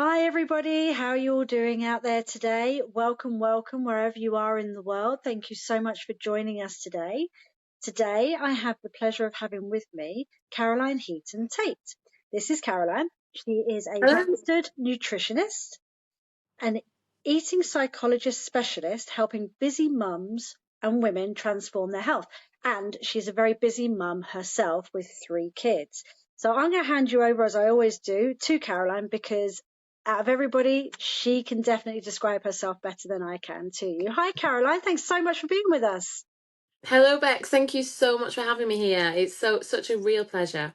Hi, everybody. How are you all doing out there today? Welcome, welcome, wherever you are in the world. Thank you so much for joining us today. Today, I have the pleasure of having with me Caroline Heaton-Tate. This is Caroline. She is a Hello. registered nutritionist, an eating psychologist specialist, helping busy mums and women transform their health. And she's a very busy mum herself with 3 kids. So I'm going to hand you over, as I always do, to Caroline, because out of everybody, she can definitely describe herself better than I can to you. Hi, Caroline. Thanks so much for being with us. Hello, Bex. Thank you so much for having me here. It's such a real pleasure.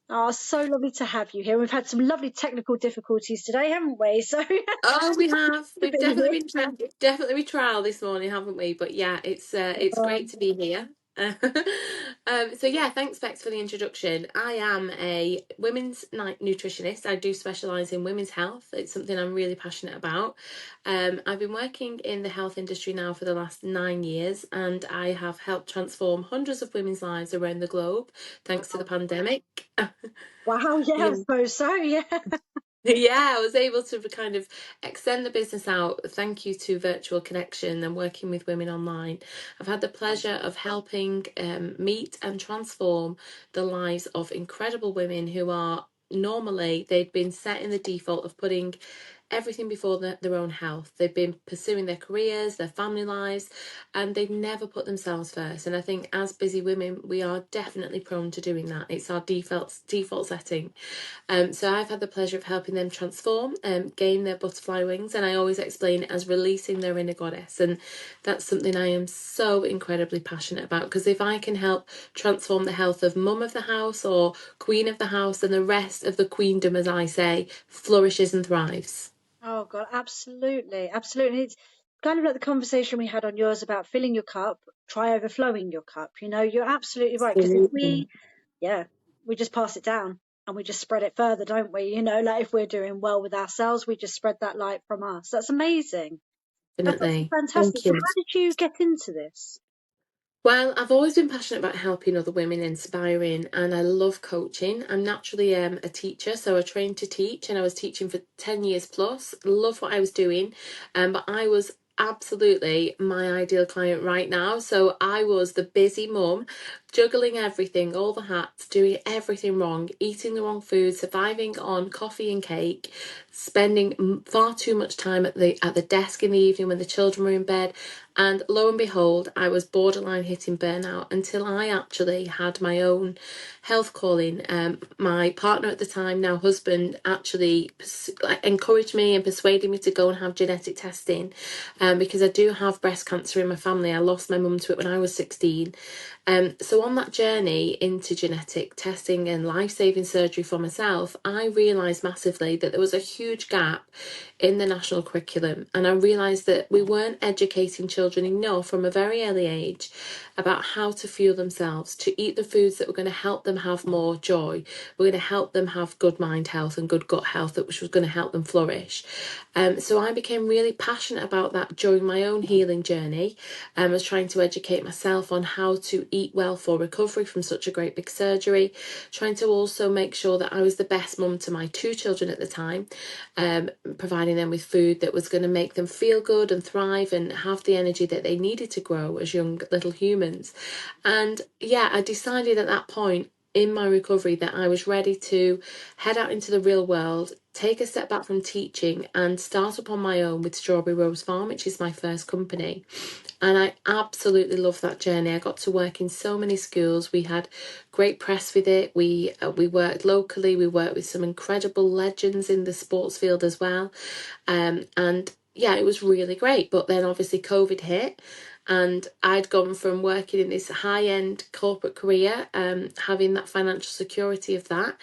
Oh, so lovely to have you here. We've had some lovely technical difficulties today, haven't we? So Oh, we have. to We've be definitely here. been definitely been trial this morning, haven't we? But yeah, it's great to be here. So yeah, thanks Bex for the introduction. I am a women's nutritionist. I do specialise in women's health. It's something I'm really passionate about. I've been working in the health industry now for the last 9 years, and I have helped transform hundreds of women's lives around the globe thanks to the pandemic. Wow, yeah, I Yeah. suppose so, yeah. Yeah, I was able to kind of extend the business out. Thank you to Virtual Connection and working with women online. I've had the pleasure of helping meet and transform the lives of incredible women who are normally they'd been set in the default of putting everything before their own health. They've been pursuing their careers, their family lives, and they've never put themselves first. And I think as busy women, we are definitely prone to doing that. It's our default setting. So I've had the pleasure of helping them transform, gain their butterfly wings, and I always explain it as releasing their inner goddess. And that's something I am so incredibly passionate about, because if I can help transform the health of mum of the house or queen of the house, then the rest of the queendom, as I say, flourishes and thrives. Oh God, absolutely, absolutely. It's kind of like the conversation we had on yours about filling your cup, try overflowing your cup. You're absolutely right. Because if Absolutely. yeah, we just pass it down and we just spread it further, don't we? Like if we're doing well with ourselves, we just spread that light from us. That's amazing. That's absolutely Definitely. fantastic. Thank So you. how did you get into this? Well, I've always been passionate about helping other women, inspiring, and I love coaching. I'm naturally a teacher, so I trained to teach, and I was teaching for 10 years plus. Love what I was doing, but I was absolutely my ideal client right now. So I was the busy mum, juggling everything, all the hats, doing everything wrong, eating the wrong food, surviving on coffee and cake, spending far too much time at the desk in the evening when the children were in bed. And lo and behold, I was borderline hitting burnout until I actually had my own health calling. My partner at the time, now husband, actually encouraged me and persuaded me to go and have genetic testing, because I do have breast cancer in my family. I lost my mum to it when I was 16. So on that journey into genetic testing and life-saving surgery for myself, I realised massively that there was a huge gap in the national curriculum, and I realised that we weren't educating children enough from a very early age about how to fuel themselves, to eat the foods that were going to help them have more joy, were going to help them have good mind health and good gut health, which was going to help them flourish. So I became really passionate about that during my own healing journey. I was trying to educate myself on how to eat well for recovery from such a great big surgery, trying to also make sure that I was the best mum to my 2 children at the time, providing them with food that was going to make them feel good and thrive and have the energy that they needed to grow as young little humans. And yeah, I decided at that point in my recovery that I was ready to head out into the real world, take a step back from teaching, and start up on my own with Strawberry Rose Farm, which is my first company. And I absolutely love that journey. I got to work in so many schools. We had great press with it. We worked locally. We worked with some incredible legends in the sports field as well. And yeah, it was really great. But then obviously COVID hit, and I'd gone from working in this high-end corporate career, having that financial security of that,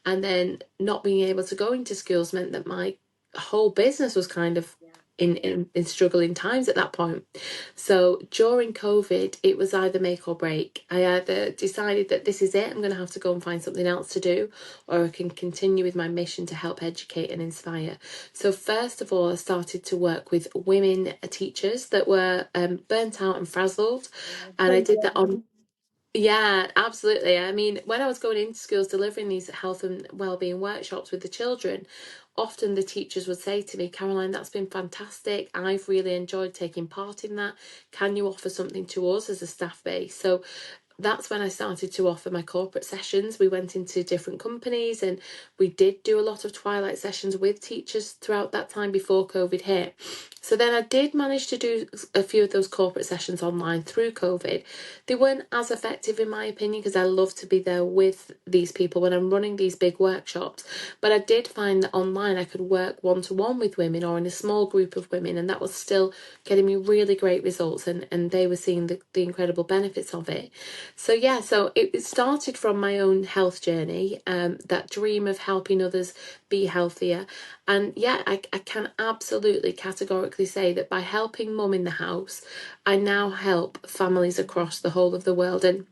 and then not being able to go into schools meant that my whole business was kind of Yeah. in struggling times at that point. So during COVID, it was either make or break. I either decided that this is it, I'm going to have to go and find something else to do, or I can continue with my mission to help educate and inspire. So first of all, I started to work with women teachers that were burnt out and frazzled, and I did that on Yeah, absolutely. I mean, when I was going into schools delivering these health and wellbeing workshops with the children, often the teachers would say to me, Caroline, that's been fantastic. I've really enjoyed taking part in that. Can you offer something to us as a staff base? So that's when I started to offer my corporate sessions. We went into different companies and we did do a lot of twilight sessions with teachers throughout that time before COVID hit. So then I did manage to do a few of those corporate sessions online through COVID. They weren't as effective in my opinion because I love to be there with these people when I'm running these big workshops. But I did find that online I could work one to one with women or in a small group of women, and that was still getting me really great results, and they were seeing the incredible benefits of it. So yeah, so it started from my own health journey, that dream of helping others be healthier. And yeah, I can absolutely categorically say that by helping mum in the house, I now help families across the whole of the world. And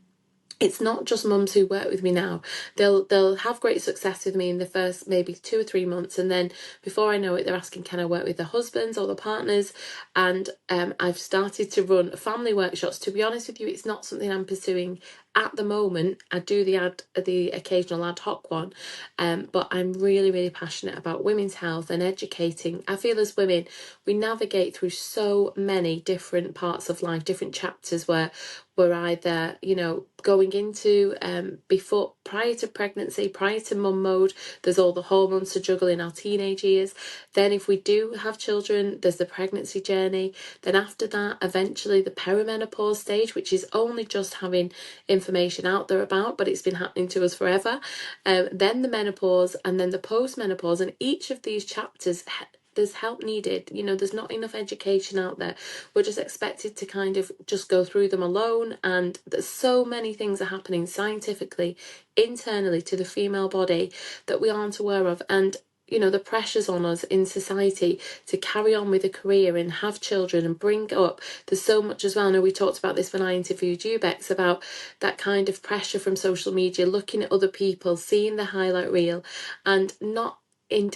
it's not just mums who work with me now. They'll have great success with me in the first maybe 2 or 3 months, and then before I know it, they're asking, can I work with their husbands or their partners? And I've started to run family workshops. To be honest with you, it's not something I'm pursuing at the moment. I do the occasional ad hoc one, but I'm really, really passionate about women's health and educating. I feel as women, we navigate through so many different parts of life, different chapters where we're either, going into before, prior to pregnancy, prior to mum mode, there's all the hormones to juggle in our teenage years. Then if we do have children, there's the pregnancy journey. Then after that, eventually the perimenopause stage, which is only just having information out there about, but it's been happening to us forever. Then the menopause, and then the postmenopause, and each of these chapters, there's help needed. There's not enough education out there. We're just expected to kind of just go through them alone, and there's so many things are happening scientifically, internally to the female body that we aren't aware of. And the pressures on us in society to carry on with a career and have children and bring up, there's so much as well. I know we talked about this when I interviewed you, Bex, about that kind of pressure from social media, looking at other people, seeing the highlight reel, and not in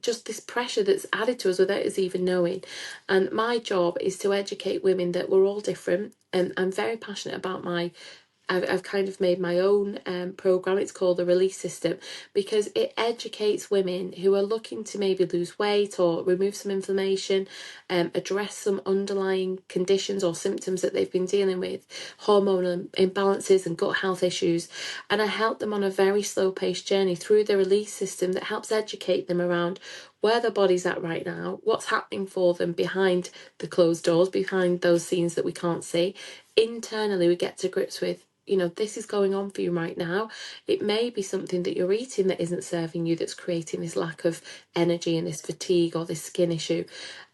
just this pressure that's added to us without us even knowing. And my job is to educate women that we're all different, and I'm very passionate about I've kind of made my own program. It's called the Release System, because it educates women who are looking to maybe lose weight or remove some inflammation, address some underlying conditions or symptoms that they've been dealing with, hormonal imbalances and gut health issues. And I help them on a very slow paced journey through the Release System that helps educate them around where their body's at right now, what's happening for them behind the closed doors, behind those scenes that we can't see. Internally, we get to grips with, this is going on for you right now. It may be something that you're eating that isn't serving you, that's creating this lack of energy and this fatigue or this skin issue,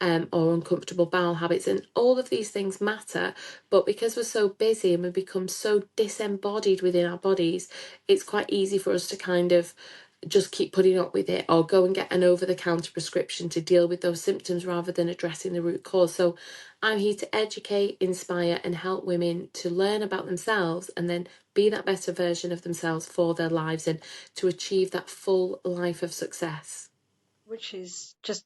or uncomfortable bowel habits. And all of these things matter, but because we're so busy and we become so disembodied within our bodies, it's quite easy for us to kind of just keep putting up with it or go and get an over-the-counter prescription to deal with those symptoms rather than addressing the root cause. So I'm here to educate, inspire, and help women to learn about themselves and then be that better version of themselves for their lives and to achieve that full life of success. Which is just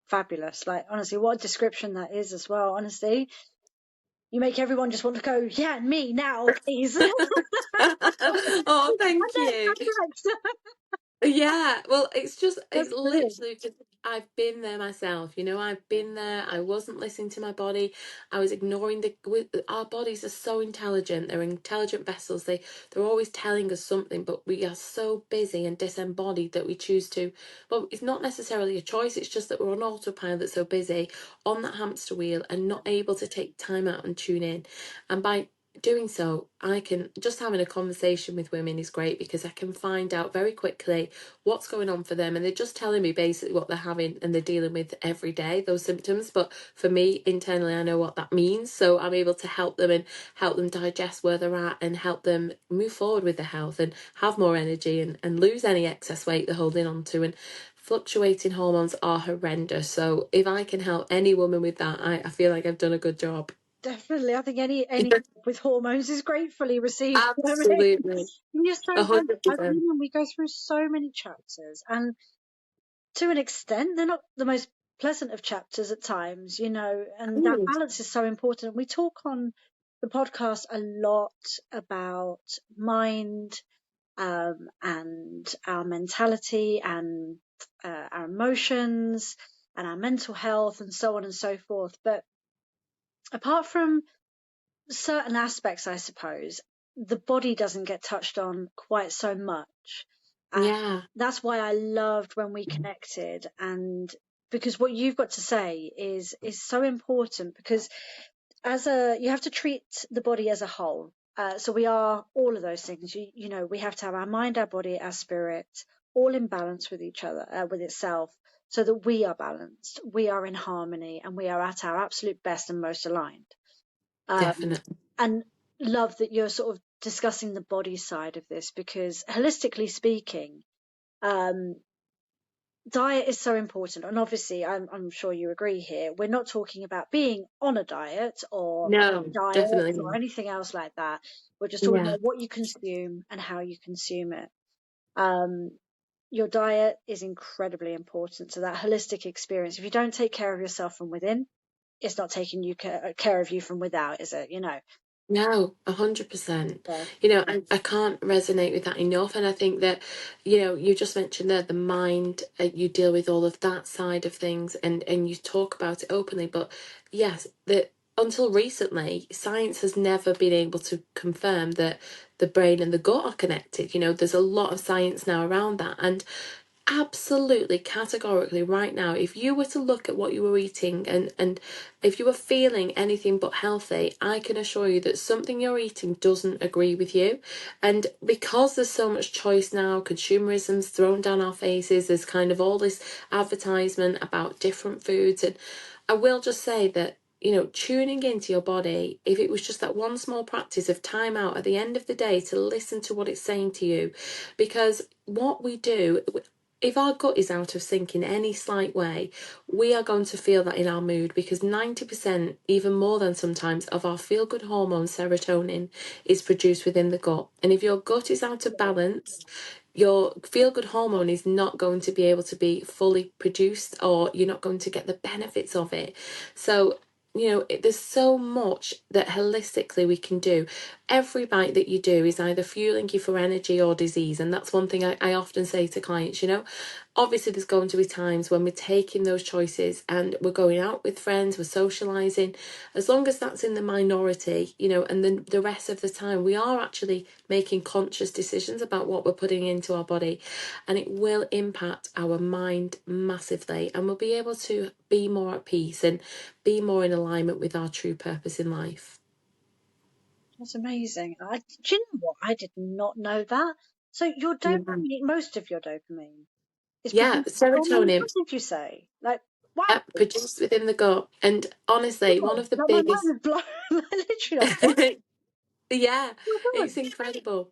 fabulous. Like, honestly, what a description that is as well. Honestly, you make everyone just want to go, yeah, me now, please. And Oh, thank you. next. Yeah, well, it's That's brilliant. literally just, I've been there myself, I've been there. I wasn't listening to my body. I was ignoring our bodies are so intelligent. They're intelligent vessels. They're always telling us something, but we are so busy and disembodied that we choose to, well, it's not necessarily a choice. It's just that we're on autopilot, so busy on that hamster wheel and not able to take time out and tune in. And by doing so, I can just having a conversation with women is great because I can find out very quickly what's going on for them, and they're just telling me basically what they're having and they're dealing with every day, those symptoms. But for me, internally, I know what that means, so I'm able to help them and help them digest where they're at and help them move forward with their health and have more energy and lose any excess weight they're holding on to. And fluctuating hormones are horrendous, so if I can help any woman with that, I feel like I've done a good job. Definitely. I think any with hormones is gratefully received. You know what I mean? Absolutely. You're so A right. hundred I percent. mean, we go through so many chapters, and to an extent, they're not the most pleasant of chapters at times, and that Mm. balance is so important. We talk on the podcast a lot about mind, and our mentality and our emotions and our mental health and so on and so forth. But apart from certain aspects, I suppose, the body doesn't get touched on quite so much. And Yeah. that's why I loved when we connected, and because what you've got to say is so important, because you have to treat the body as a whole. So we are all of those things. You know, we have to have our mind, our body, our spirit, all in balance with each other, with itself, so that we are balanced, we are in harmony, and we are at our absolute best and most aligned. Definitely. And love that you're sort of discussing the body side of this, because holistically speaking, um, diet is so important. And obviously, I'm sure you agree here, we're not talking about being on a diet or No, diets definitely or not. anything else like that. We're just talking Yeah. about what you consume and how you consume it. Um, your diet is incredibly important to that holistic experience. If you don't take care of yourself from within, it's not taking care of you from without, is it? You know. No, 100%. So, You know, I can't resonate with that enough. And I think that, you know, you just mentioned there the mind, you deal with all of that side of things and you talk about it openly. But yes, that until recently, science has never been able to confirm that the brain and the gut are connected. You know, there's a lot of science now around that. And absolutely, categorically, right now, if you were to look at what you were eating and if you were feeling anything but healthy, I can assure you that something you're eating doesn't agree with you. And because there's so much choice now, consumerism's thrown down our faces, there's kind of all this advertisement about different foods. And I will just say that, you know, tuning into your body, if it was just that one small practice of time out at the end of the day to listen to what it's saying to you, because what we do, if our gut is out of sync in any slight way, we are going to feel that in our mood, because 90%, even more than sometimes, of our feel good hormone, serotonin, is produced within the gut. And if your gut is out of balance, your feel good hormone is not going to be able to be fully produced, or you're not going to get the benefits of it. So, you know, there's so much that holistically we can do. Every bite that you do is either fueling you for energy or disease. And that's one thing I often say to clients, you know, obviously there's going to be times when we're taking those choices and we're going out with friends, we're socializing. As long as that's in the minority, you know, and then the rest of the time we are actually making conscious decisions about what we're putting into our body, and it will impact our mind massively, and we'll be able to be more at peace and be more in alignment with our true purpose in life. that's amazing. Do you know what? I did not know that. So your Yeah, dopamine, most of your dopamine is yeah, produced. Oh my, serotonin, what did you say? Like, wow. produced within the gut. And honestly, one God, of the like my mind biggest is blown. Literally, like, what? Yeah, Oh my God. it's incredible.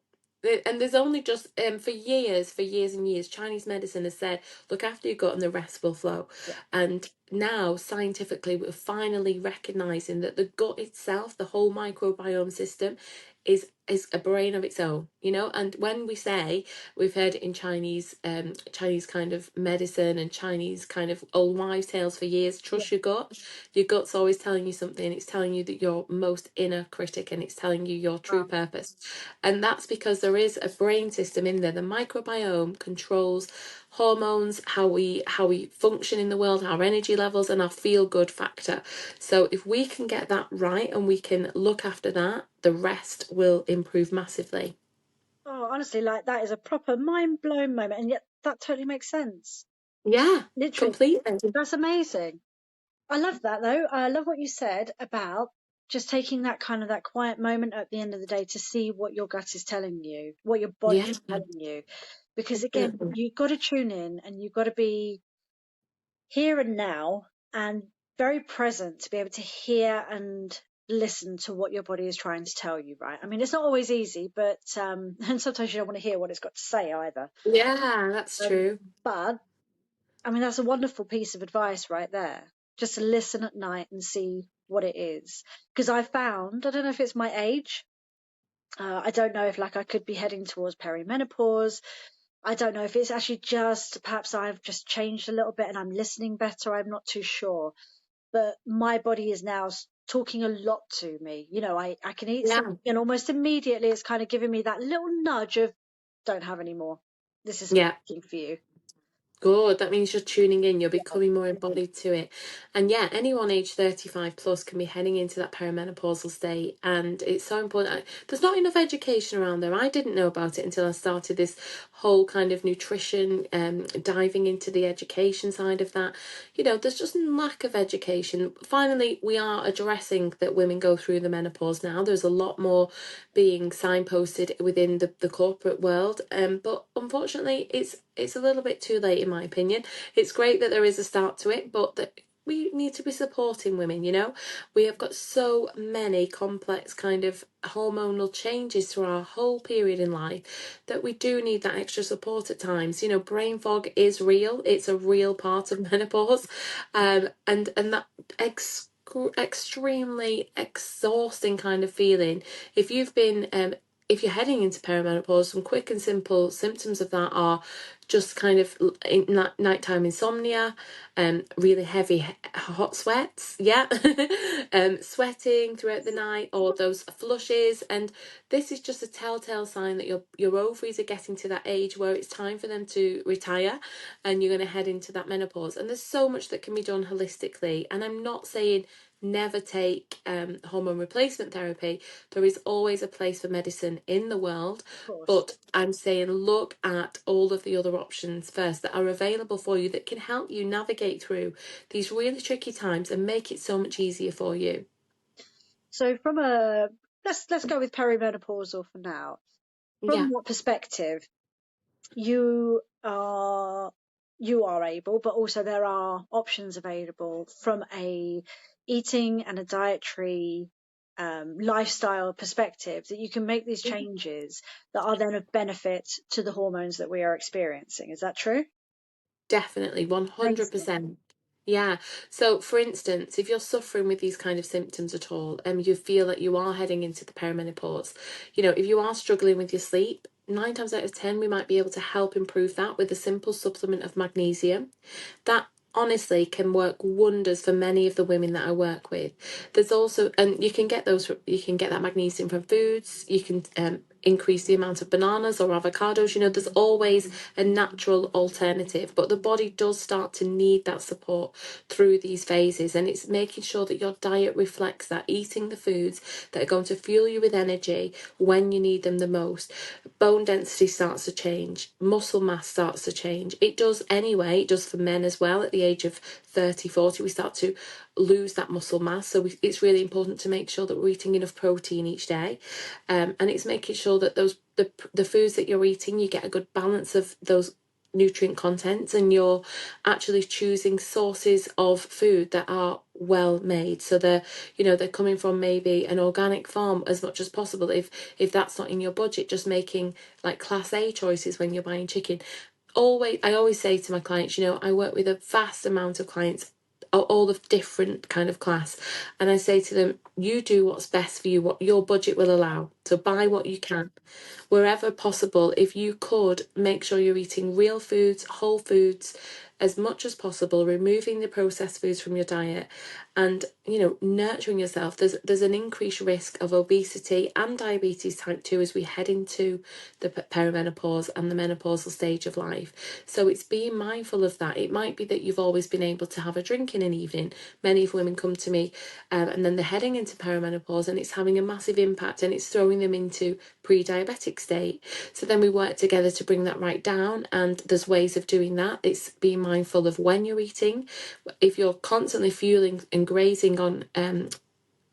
And there's only just for years and years, Chinese medicine has said, look after your gut and the rest will flow. Yeah. And now scientifically, we're finally recognizing that the gut itself, the whole microbiome system, is a brain of its own, you know. And when we say, we've heard it in Chinese kind of medicine and Chinese kind of old wives' tales for years, Yeah. trust your gut. Your gut's always telling you something. It's telling you that your most inner critic, and it's telling you your true Wow. purpose. And that's because there is a brain system in there. The microbiome controls hormones, how we function in the world, our energy levels, and our feel good factor. So if we can get that right and we can look after that, the rest will improve massively. Oh, honestly, like that is a proper mind blown moment, and yet that totally makes sense. Yeah, Literally, completely. that's amazing. I love that though. I love what you said about just taking that kind of that quiet moment at the end of the day to see what your gut is telling you, what your body Yeah, is telling you. Because again, definitely. you've got to tune in and you've got to be here and now and very present to be able to hear and listen to what your body is trying to tell you, right? I mean, it's not always easy, but and sometimes you don't want to hear what it's got to say either. Yeah, that's true. But I mean, that's a wonderful piece of advice right there. Just to listen at night and see what it is. Because I found, I don't know if it's my age. I don't know if like I could be heading towards perimenopause. I don't know if it's actually just perhaps I've just changed a little bit and I'm listening better. I'm not too sure. But my body is now talking a lot to me. I can eat Yeah. something and almost immediately it's kind of giving me that little nudge of don't have any more. This isn't Yeah. working for you. Good. That means you're tuning in, you're becoming more embodied to it. And yeah, anyone age 35 plus can be heading into that perimenopausal state. And it's so important. There's not enough education around there. I didn't know about it until I started this whole kind of nutrition, diving into the education side of that. There's just a lack of education. Finally, we are addressing that women go through the menopause now. There's a lot more being signposted within the corporate world. But unfortunately, it's a little bit too late, in my opinion. It's great that there is a start to it, but that we need to be supporting women. We have got so many complex kind of hormonal changes through our whole period in life that we do need that extra support at times. Brain fog is real. It's a real part of menopause, and that extremely exhausting kind of feeling. If you're heading into perimenopause, some quick and simple symptoms of that are just kind of nighttime insomnia, really heavy hot sweats, yeah, sweating throughout the night, or those flushes. And this is just a telltale sign that your ovaries are getting to that age where it's time for them to retire, and you're going to head into that menopause. And there's so much that can be done holistically. And I'm not saying never take hormone replacement therapy. There is always a place for medicine in the world, Of course. but I'm saying look at all of the other options first that are available for you that can help you navigate through these really tricky times and make it so much easier for you. So let's go with perimenopausal for now. Yeah. From what perspective you are able, but also there are options available from a eating and a dietary lifestyle perspective, that you can make these changes that are then of benefit to the hormones that we are experiencing. Is that true? Definitely, Amazing. 100%. Yeah. So, for instance, if you're suffering with these kind of symptoms at all, and you feel that you are heading into the perimenopause, if you are struggling with your sleep, 9 times out of 10, we might be able to help improve that with a simple supplement of magnesium. That honestly can work wonders for many of the women that I work with. There's also, and you can get that magnesium from foods. You can increase the amount of bananas or avocados. There's always a natural alternative, but the body does start to need that support through these phases. And it's making sure that your diet reflects that, eating the foods that are going to fuel you with energy when you need them the most. Bone density starts to change, muscle mass starts to change. It does anyway, it does for men as well. At the age of 30, 40, we start to lose that muscle mass. So it's really important to make sure that we're eating enough protein each day. And it's making sure that the foods that you're eating, you get a good balance of those nutrient contents, and you're actually choosing sources of food that are well made, so they're coming from maybe an organic farm as much as possible. If that's not in your budget, just making like class A choices when you're buying chicken. I always say to my clients, I work with a vast amount of clients, all the different kind of class, and I say to them, you do what's best for you, what your budget will allow. So buy what you can. Wherever possible, if you could, make sure you're eating real foods, whole foods, as much as possible, removing the processed foods from your diet, and nurturing yourself. There's an increased risk of obesity and diabetes type 2 as we head into the perimenopause and the menopausal stage of life. So it's being mindful of that. It might be that you've always been able to have a drink in an evening. Many of women come to me and then they're heading into perimenopause, and it's having a massive impact, and it's throwing them into pre-diabetic state. So then we work together to bring that right down, and there's ways of doing that. It's being mindful of when you're eating. If you're constantly fueling and grazing on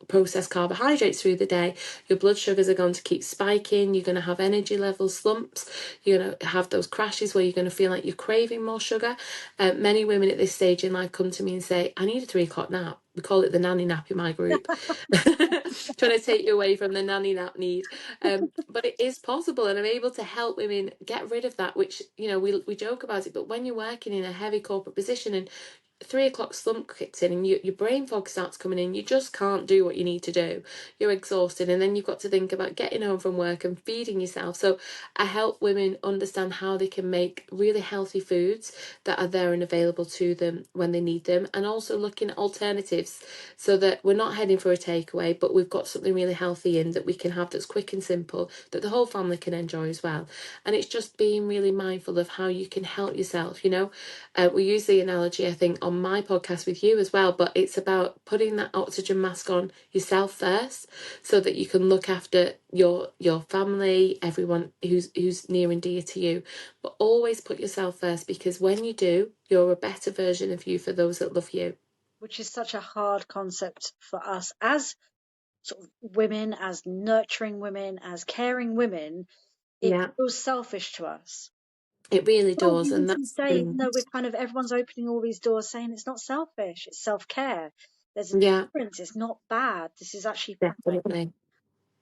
processed carbohydrates through the day, your blood sugars are going to keep spiking. You're going to have energy level slumps. You're going to have those crashes where you're going to feel like you're craving more sugar. Many women at this stage in life come to me and say, I need a 3 o'clock nap. We call it the nanny nap in my group. Trying to take you away from the nanny nap need. But it is possible, and I'm able to help women get rid of that, which, we joke about it, but when you're working in a heavy corporate position and 3 o'clock slump kicks in and your brain fog starts coming in. You just can't do what you need to do. You're exhausted, and then you've got to think about getting home from work and feeding yourself. So I help women understand how they can make really healthy foods that are there and available to them when they need them, and also looking at alternatives so that we're not heading for a takeaway, but we've got something really healthy in that we can have that's quick and simple that the whole family can enjoy as well. And it's just being really mindful of how you can help yourself. We use the analogy, I think, on my podcast with you as well, but it's about putting that oxygen mask on yourself first so that you can look after your family, everyone who's near and dear to you. But always put yourself first, because when you do, you're a better version of you for those that love you. Which is such a hard concept for us as sort of women, as nurturing women, as caring women. It Yeah, feels selfish to us. it really Well, does. even And that's the today, thing. we're kind of, everyone's opening all these doors saying it's not selfish, it's self-care. There's a Yeah, difference. It's not bad. This is actually fine. definitely.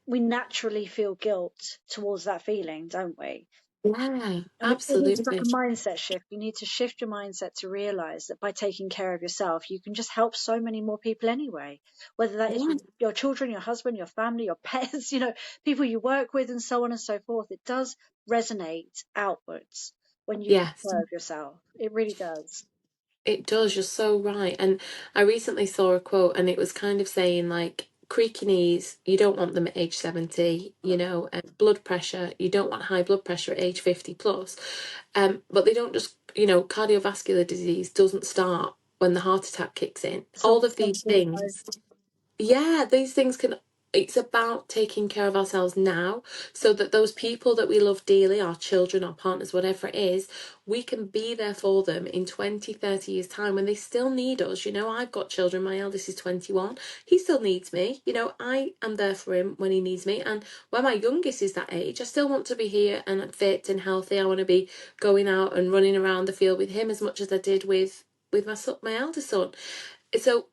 We naturally feel guilt towards that feeling, don't we? Yeah, And it needs like absolutely. a mindset shift. You need to shift your mindset to realize that by taking care of yourself, you can just help so many more people anyway. Whether that is Yeah, your children, your husband, your family, your pets, people you work with, and so on and so forth. It does resonate outwards when you take yes. care of yourself. It really does. It does, you're so right. And I recently saw a quote, and it was kind of saying, like, creaky knees, you don't want them at age 70, and blood pressure, you don't want high blood pressure at age 50 plus. But they don't just, cardiovascular disease doesn't start when the heart attack kicks in. So All of these things, yeah, these things can, it's about taking care of ourselves now so that those people that we love dearly, our children, our partners, whatever it is, we can be there for them in 20, 30 years' time when they still need us. I've got children. My eldest is 21. He still needs me. I am there for him when he needs me. And when my youngest is that age, I still want to be here and fit and healthy. I want to be going out and running around the field with him as much as I did with my eldest son. So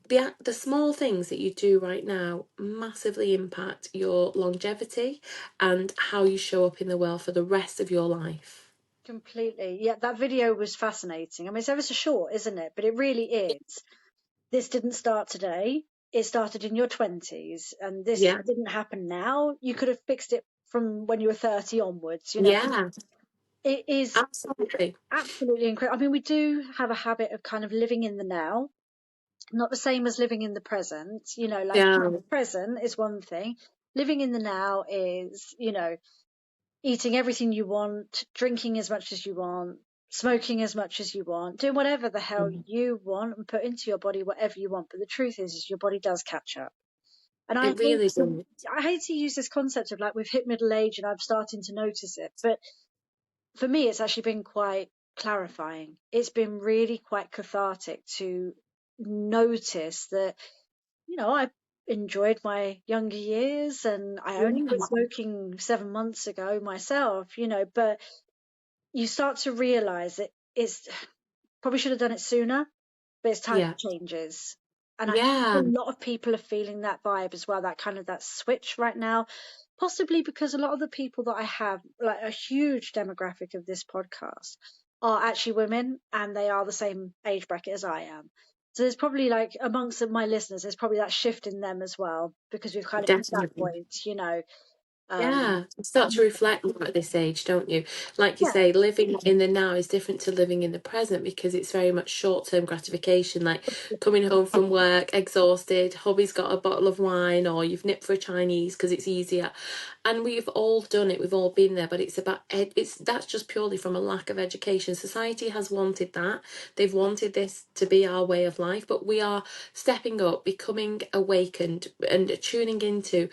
the small things that you do right now massively impact your longevity and how you show up in the world for the rest of your life. completely. Yeah, that video was fascinating. I mean, it's ever so short, isn't it? But it really is. This didn't start today. It started in your 20s, and this Yeah, didn't happen now. You could have fixed it from when you were 30 onwards. yeah, It is absolutely. absolutely incredible. I mean, we do have a habit of kind of living in the now, not the same as living in the present. Like Yeah, present is one thing. Living in the now is, eating everything you want, drinking as much as you want, smoking as much as you want, doing whatever the hell you want and put into your body whatever you want. But the truth is your body does catch up. And it really does. I hate to use this concept of like we've hit middle age and I'm starting to notice it, but for me it's actually been quite clarifying. It's been really quite cathartic to notice that, I enjoyed my younger years and I only quit Yeah, smoking 7 months ago myself, but you start to realize that it's probably should have done it sooner, but it's time yeah, for changes. And I think yeah, a lot of people are feeling that vibe as well, that kind of that switch right now, possibly because a lot of the people that I have, like a huge demographic of this podcast, are actually women and they are the same age bracket as I am. So there's probably like amongst my listeners, there's probably that shift in them as well because we've kind of hit that definitely. point. Um, Yeah, you start to reflect more at this age, don't you? Like you yeah, say, living in the now is different to living in the present because it's very much short-term gratification, like coming home from work exhausted, hubby's got a bottle of wine, or you've nipped for a Chinese because it's easier. And we've all done it, we've all been there, but it's about that's just purely from a lack of education. Society has wanted that. They've wanted this to be our way of life, but we are stepping up, becoming awakened and tuning into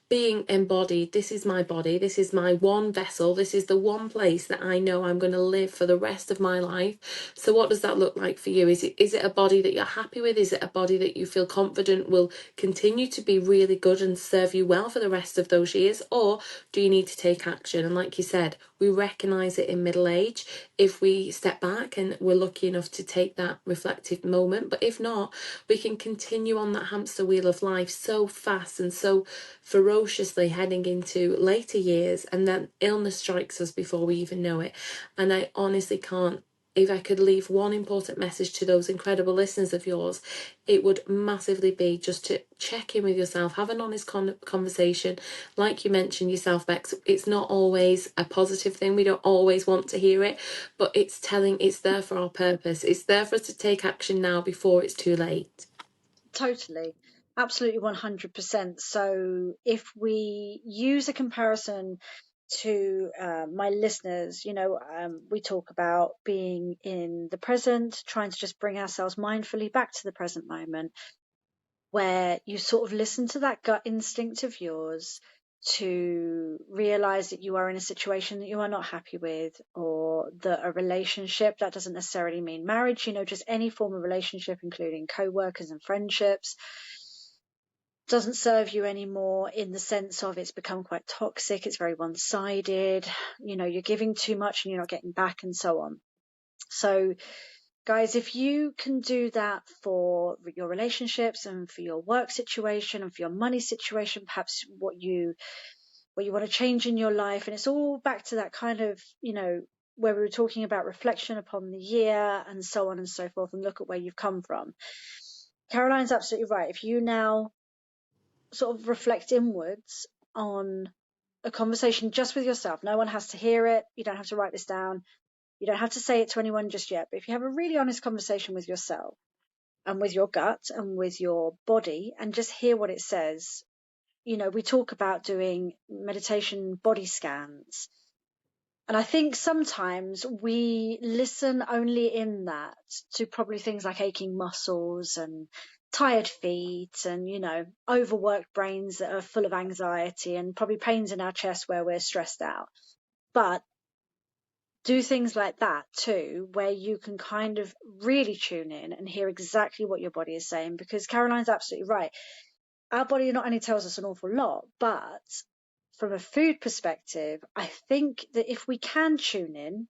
being embodied. This is my body, this is my one vessel, this is the one place that I know I'm going to live for the rest of my life. So what does that look like for you? Is it a body that you're happy with? Is it a body that you feel confident will continue to be really good and serve you well for the rest of those years? Or do you need to take action? And like you said, we recognize it in middle age if we step back and we're lucky enough to take that reflective moment. But if not, we can continue on that hamster wheel of life so fast and so ferociously heading into later years, and then illness strikes us before we even know it. And I honestly can't if I could leave one important message to those incredible listeners of yours, it would massively be just to check in with yourself, have an honest conversation. Like you mentioned yourself, Bex, it's not always a positive thing. We don't always want to hear it, but it's there for our purpose. It's there for us to take action now before it's too late. Totally. Absolutely 100%. So if we use a comparison to my listeners, we talk about being in the present, trying to just bring ourselves mindfully back to the present moment, where you sort of listen to that gut instinct of yours to realize that you are in a situation that you are not happy with, or that a relationship, that doesn't necessarily mean marriage, just any form of relationship, including co-workers and friendships, doesn't serve you anymore, in the sense of it's become quite toxic, it's very one-sided, you're giving too much and you're not getting back, and so on. So guys, if you can do that for your relationships and for your work situation and for your money situation, perhaps what you want to change in your life, and it's all back to that kind of, where we were talking about reflection upon the year and so on and so forth, and look at where you've come from. Caroline's absolutely right. If you now sort of reflect inwards on a conversation just with yourself, no one has to hear it, you don't have to write this down, you don't have to say it to anyone just yet, but if you have a really honest conversation with yourself and with your gut and with your body, and just hear what it says. We talk about doing meditation body scans. And I think sometimes we listen only in that to probably things like aching muscles and tired feet and, overworked brains that are full of anxiety, and probably pains in our chest where we're stressed out. But do things like that too, where you can kind of really tune in and hear exactly what your body is saying, because Caroline's absolutely right. Our body not only tells us an awful lot, but from a food perspective, I think that if we can tune in,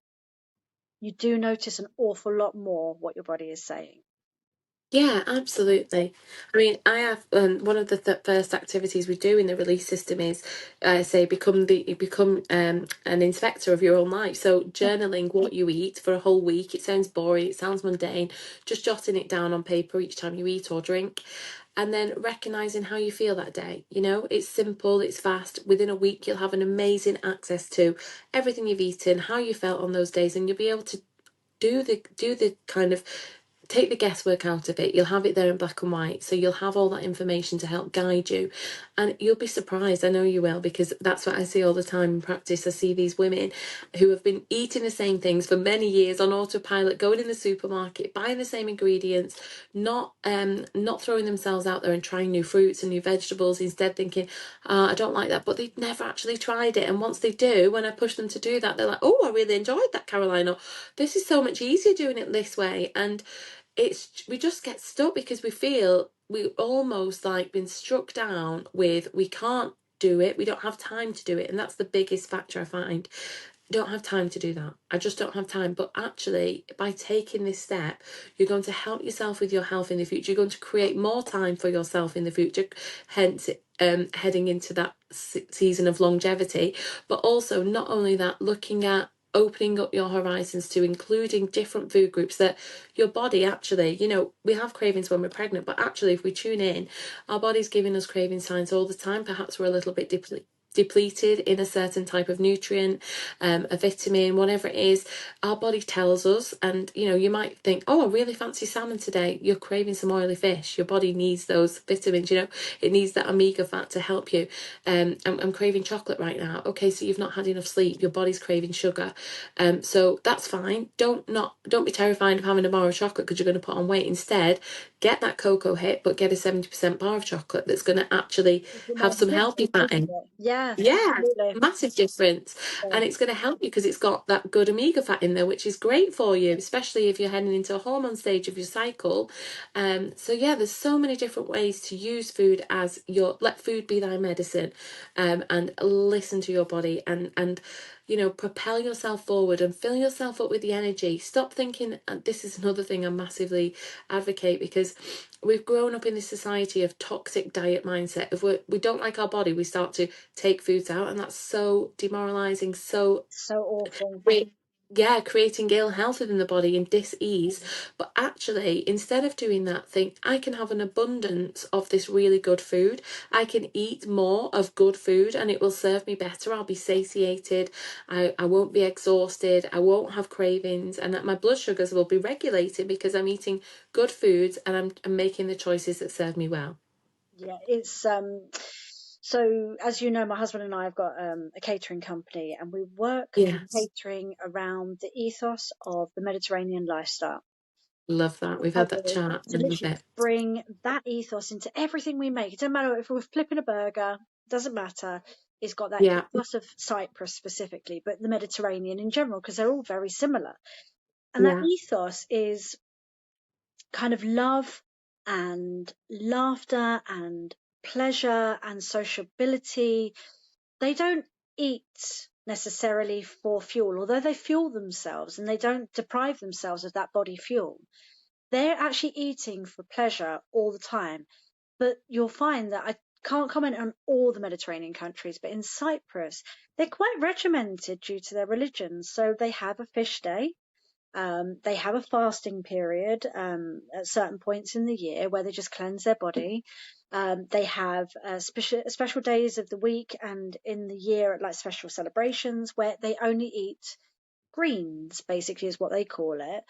you do notice an awful lot more what your body is saying. Yeah, absolutely. I mean, I have one of the first activities we do in the release system is, say, become an inspector of your own life. So journaling what you eat for a whole week. It sounds boring, it sounds mundane. Just jotting it down on paper each time you eat or drink, and then recognizing how you feel that day. It's simple, it's fast. Within a week, you'll have an amazing access to everything you've eaten, how you felt on those days, and you'll be able to do the kind of take the guesswork out of it. You'll have it there in black and white, so you'll have all that information to help guide you, and you'll be surprised. I know you will, because that's what I see all the time in practice. I see these women who have been eating the same things for many years on autopilot, going in the supermarket, buying the same ingredients, not throwing themselves out there and trying new fruits and new vegetables, instead thinking, I don't like that, but they've never actually tried it. And once they do, when I push them to do that, they're like, oh, I really enjoyed that, Caroline, or this is so much easier doing it this way. And we just get stuck because we feel we almost like been struck down with, we can't do it, we don't have time to do it. And that's the biggest factor I find. Don't have time to do that. I just don't have time. But actually, by taking this step, you're going to help yourself with your health in the future. You're going to create more time for yourself in the future, hence heading into that season of longevity. But also, not only that, looking at opening up your horizons to including different food groups that your body actually, we have cravings when we're pregnant, but actually if we tune in, our body's giving us craving signs all the time. Perhaps we're a little bit depleted in a certain type of nutrient, a vitamin, whatever it is, our body tells us. And you might think, oh, I really fancy salmon today. You're craving some oily fish. Your body needs those vitamins. It needs that omega fat to help you. I'm craving chocolate right now. Okay, so you've not had enough sleep. Your body's craving sugar. So that's fine. Don't be terrified of having a bar of chocolate because you're going to put on weight. Instead, get that cocoa hit, but get a 70% bar of chocolate that's going to actually have some healthy fat in. Yeah, Yeah, absolutely. massive difference. Yeah. And it's going to help you because it's got that good omega fat in there, which is great for you, especially if you're heading into a hormone stage of your cycle. So yeah, there's so many different ways to use food as let food be thy medicine, and listen to your body and propel yourself forward and fill yourself up with the energy. Stop thinking, and this is another thing I massively advocate, because we've grown up in this society of toxic diet mindset of we don't like our body, we start to take foods out, and that's so demoralizing, so So awful. yeah, creating ill health within the body and dis-ease. But actually, instead of doing that, think I can have an abundance of this really good food. I can eat more of good food and it will serve me better. I'll be satiated. I won't be exhausted. I won't have cravings, and that my blood sugars will be regulated because I'm eating good foods and I'm making the choices that serve me well. Yeah, it's so as you know, my husband and I have got a catering company, and we work in Yes, catering around the ethos of the Mediterranean lifestyle. love that. We've So had that chat. I to love literally it. bring that ethos into everything we make. It doesn't matter if we're flipping a burger, doesn't matter. It's got that Yeah, ethos of Cyprus specifically, but the Mediterranean in general, because they're all very similar. And that yeah, ethos is kind of love and laughter and pleasure and sociability. They don't eat necessarily for fuel, although they fuel themselves and they don't deprive themselves of that body fuel. They're actually eating for pleasure all the time. But you'll find that I can't comment on all the Mediterranean countries, but in Cyprus, they're quite regimented due to their religion. So they have a fish day. They have a fasting period at certain points in the year where they just cleanse their body. They have special days of the week and in the year, like special celebrations, where they only eat greens, basically, is what they call it.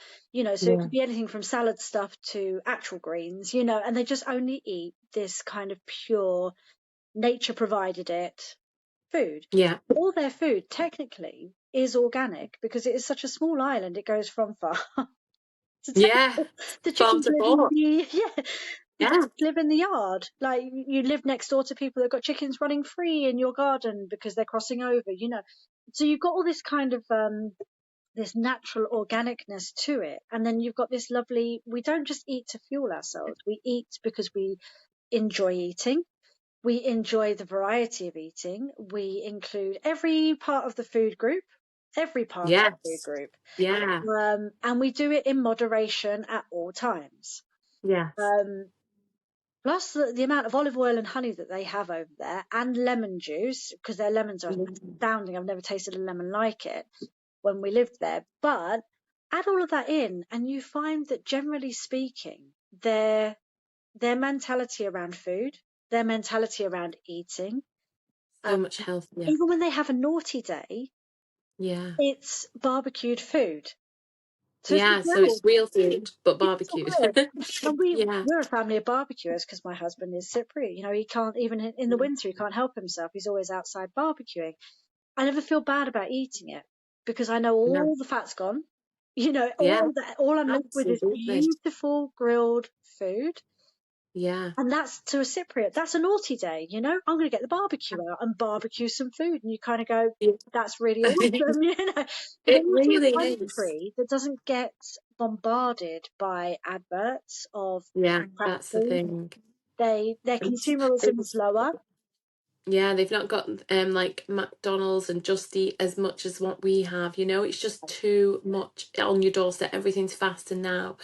So it yeah, could be anything from salad stuff to actual greens, and they just only eat this kind of pure, nature provided it food. yeah, All their food technically is organic because it is such a small island. It goes from farm to yeah. table. The Farm chickens to live in fork. the yeah, the Yeah, chickens live in the yard. Like you live next door to people that got chickens running free in your garden because they're crossing over. So you've got all this kind of this natural organicness to it, and then you've got this lovely. We don't just eat to fuel ourselves. We eat because we enjoy eating. We enjoy the variety of eating. We include every part of the food group, every part of the food yes, group, yeah, and we do it in moderation at all times. yes. Um, Plus the amount of olive oil and honey that they have over there, and lemon juice, because their lemons are Mm. astounding. I've never tasted a lemon like it when we lived there. But add all of that in, and you find that generally speaking, their mentality around food, their mentality around eating, So much healthier. even when they have a naughty day, Yeah. it's barbecued food. So it's like, Yeah, so wow, it's real food, but it's so barbecued. weird. And Yeah, we're a family of barbecuers because my husband is Cypriot. He can't even in the winter he can't help himself. He's always outside barbecuing. I never feel bad about eating it because I know no, all the fat's gone. yeah, All I'm left with is absolutely. beautiful grilled food. Yeah, And that's to a Cypriot. That's a naughty day. I'm going to get the barbecue out and barbecue some food. And you kind of go, yeah. that's really awesome. But then It you see really a is. country that doesn't get bombarded by adverts of Yeah, crap that's the food. thing. Their It's, consumerism is it's lower. Yeah, they've not got like McDonald's and Just Eat as much as what we have, it's just too much on your doorstep. Everything's fast and now.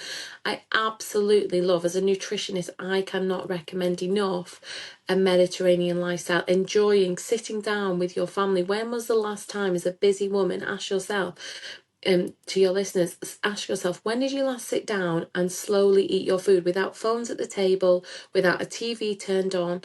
I absolutely love, as a nutritionist, I cannot recommend enough a Mediterranean lifestyle, enjoying sitting down with your family. When was the last time, as a busy woman, ask yourself, to your listeners, ask yourself, when did you last sit down and slowly eat your food without phones at the table, without a TV turned on?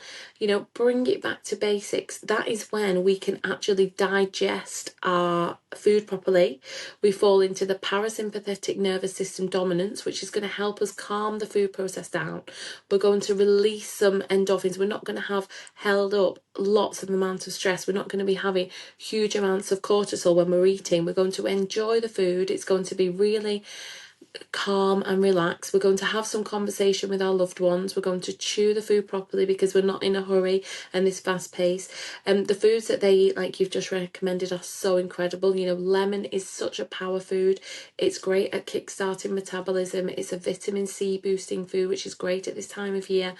Bring it back to basics. That is when we can actually digest our food properly. We fall into the parasympathetic nervous system dominance, which is going to help us calm the food process down. We're going to release some endorphins. We're not going to have held up lots of amounts of stress. We're not going to be having huge amounts of cortisol when we're eating. We're going to enjoy the food. It's going to be really calm and relaxed. We're going to have some conversation with our loved ones. We're going to chew the food properly because we're not in a hurry and this fast pace. The foods that they eat, like you've just recommended, are so incredible. Lemon is such a power food. It's great at kickstarting metabolism. It's a vitamin C boosting food, which is great at this time of year.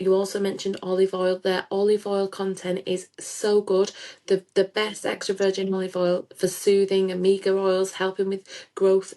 You also mentioned olive oil. Their olive oil content is so good. The best extra virgin olive oil for soothing, omega oils, helping with growth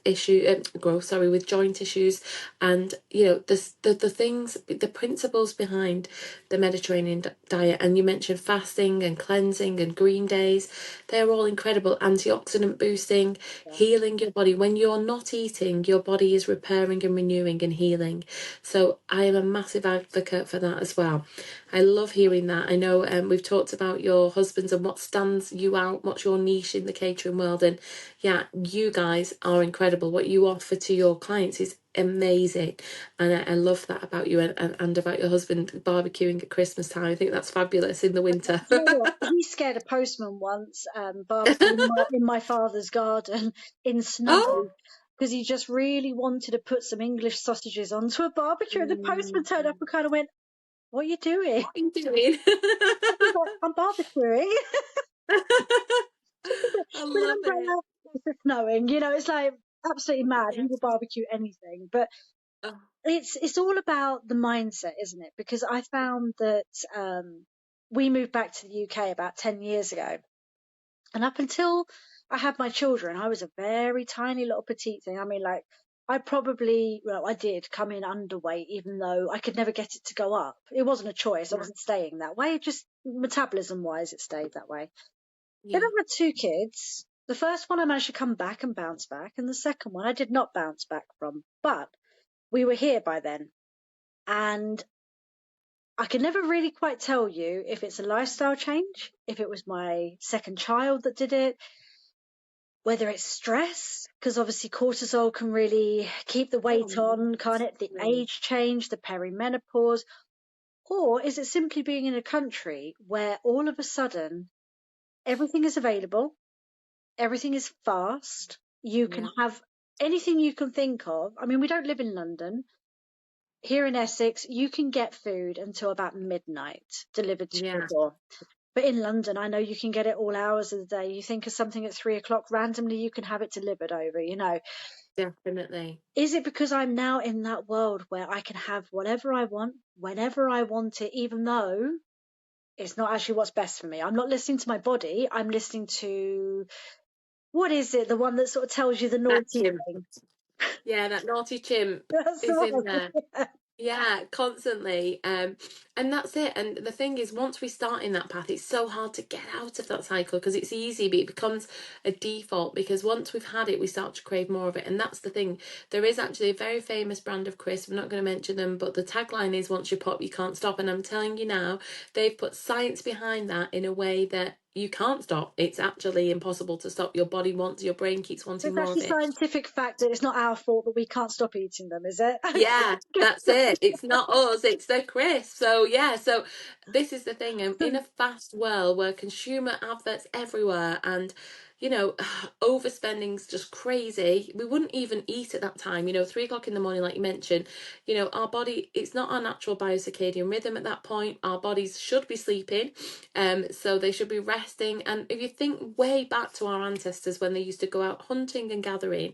with joint issues, and the things, the principles behind the Mediterranean diet. And you mentioned fasting and cleansing and green days. They're all incredible. Antioxidant boosting, healing your body. When you're not eating, your body is repairing and renewing and healing. So I am a massive advocate for that as well. I love hearing that. I know we've talked about your husbands and what stands you out, what's your niche in the catering world. And yeah, you guys are incredible. What you offer to your clients is amazing. And I love that about you, and about your husband barbecuing at Christmas time. I think that's fabulous in the winter. You know what? He scared a postman once, barbecuing in my father's garden in snow, Oh, because he just really wanted to put some English sausages onto a barbecue. And the postman turned up mm, and kind of went, "What are you doing?" what are you doing? He's like, "I'm barbecuing." I With an love it. umbrella, it's snowing. You know, it's like absolutely mad. He Yeah. will barbecue anything. But Oh, it's all about the mindset, isn't it? Because I found that we moved back to the UK about 10 years ago. And up until I had my children, I was a very tiny little petite thing. I mean, like, I did come in underweight, even though I could never get it to go up. It wasn't a choice. I yeah, wasn't staying that way. Just metabolism wise, it stayed that way. Then yeah, I had two kids. The first one I managed to come back and bounce back, and the second one I did not bounce back from. But we were here by then. And I can never really quite tell you if it's a lifestyle change, if it was my second child that did it, whether it's stress, because obviously cortisol can really keep the weight oh, on, can't it? The definitely. age change, the perimenopause, or is it simply being in a country where all of a sudden everything is available, everything is fast, you can Yeah, have anything you can think of. I mean, we don't live in London. Here in Essex, you can get food until about midnight delivered to your yeah, door. But in London, I know you can get it all hours of the day. You think of something at 3 o'clock, randomly you can have it delivered over, you know. definitely. Is it because I'm now in that world where I can have whatever I want, whenever I want it, even though it's not actually what's best for me? I'm not listening to my body. I'm listening to, what is it? The one that sort of tells you the That naughty chimp. thing. Yeah, that naughty chimp That's the is in one. there. Yeah, constantly. And that's it. And the thing is, once we start in that path, it's so hard to get out of that cycle, because it's easy, but it becomes a default, because once we've had it, we start to crave more of it. And that's the thing. There is actually a very famous brand of crisp. I'm not going to mention them, but the tagline is, once you pop, you can't stop. And I'm telling you now, they've put science behind that in a way that you can't stop. It's actually impossible to stop. Your body wants, your brain keeps wanting There's more of actually it. scientific fact that it's not our fault that we can't stop eating them, is it? Yeah, that's it. It's not us, it's the crisp. So yeah, so this is the thing. In a fast world where consumer adverts everywhere, and overspending's just crazy, we wouldn't even eat at that time. 3 o'clock in the morning, like you mentioned, our body, it's not our natural biocircadian rhythm at that point. Our bodies should be sleeping, so they should be resting. And if you think way back to our ancestors when they used to go out hunting and gathering,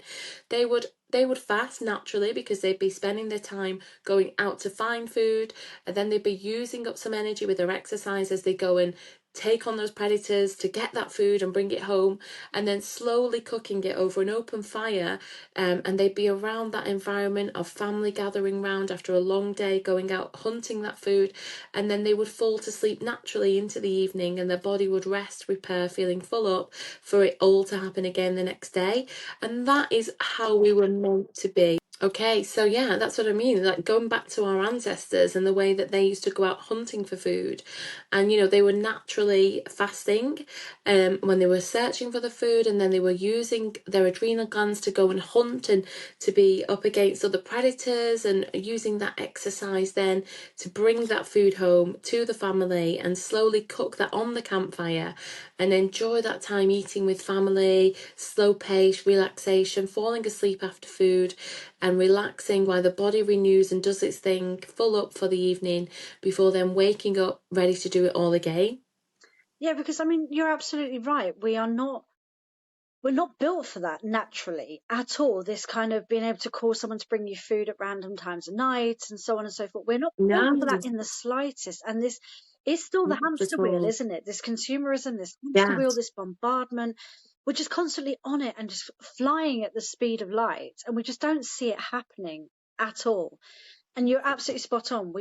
they would fast naturally, because they'd be spending their time going out to find food, and then they'd be using up some energy with their exercise as they go and take on those predators to get that food and bring it home, and then slowly cooking it over an open fire. And they'd be around that environment of family gathering round after a long day going out hunting that food, and then they would fall to sleep naturally into the evening, and their body would rest, repair, feeling full up for it all to happen again the next day. And that is how we were meant to be. Okay, so yeah, that's what I mean. Like, going back to our ancestors and the way that they used to go out hunting for food, and they were naturally fasting when they were searching for the food, and then they were using their adrenal glands to go and hunt and to be up against other predators, and using that exercise then to bring that food home to the family and slowly cook that on the campfire and enjoy that time eating with family, slow pace, relaxation, falling asleep after food, and relaxing while the body renews and does its thing, full up for the evening, before then waking up ready to do it all again. Yeah, because I mean, you're absolutely right. We're not built for that naturally at all. This kind of being able to call someone to bring you food at random times of night and so on and so forth. We're not built No, for that in the slightest. And this is still the not hamster at wheel, all. isn't it? This consumerism, this hamster Yeah, wheel, this bombardment. we're just constantly on it and just flying at the speed of light, and we just don't see it happening at all. And you're absolutely spot on.